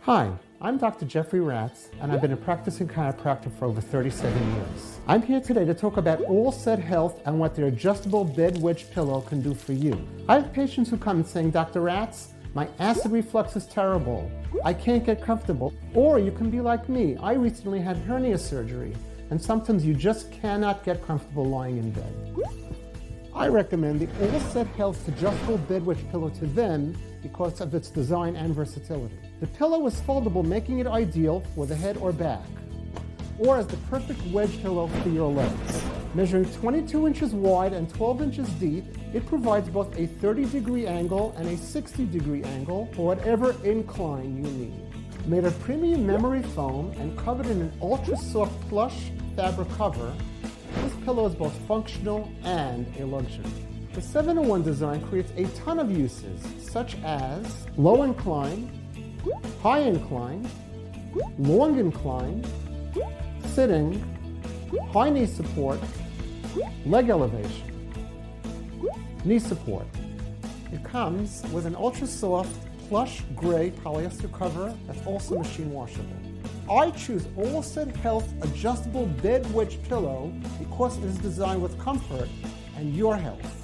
Hi, I'm Dr. Jeffrey Ratz, and I've been a practicing chiropractor for over 37 years. I'm here today to talk about All Set Health and what their adjustable bed wedge pillow can do for you. I have patients who come saying, Dr. Ratz, my acid reflux is terrible. I can't get comfortable. Or you can be like me. I recently had hernia surgery, and sometimes you just cannot get comfortable lying in bed. I recommend the All Set Health adjustable bed wedge pillow to them because of its design and versatility. The pillow is foldable, making it ideal for the head or back, or as the perfect wedge pillow for your legs. Measuring 22 inches wide and 12 inches deep, it provides both a 30-degree angle and a 60-degree angle for whatever incline you need. Made of premium memory foam and covered in an ultra-soft plush fabric cover, this pillow is both functional and a luxury. The 7-in-1 design creates a ton of uses, such as low incline, high incline, long incline, sitting, high knee support, leg elevation, knee support. It comes with an ultra-soft plush gray polyester cover that's also machine washable. I choose All Set Health adjustable bed wedge pillow because it is designed with comfort and your health.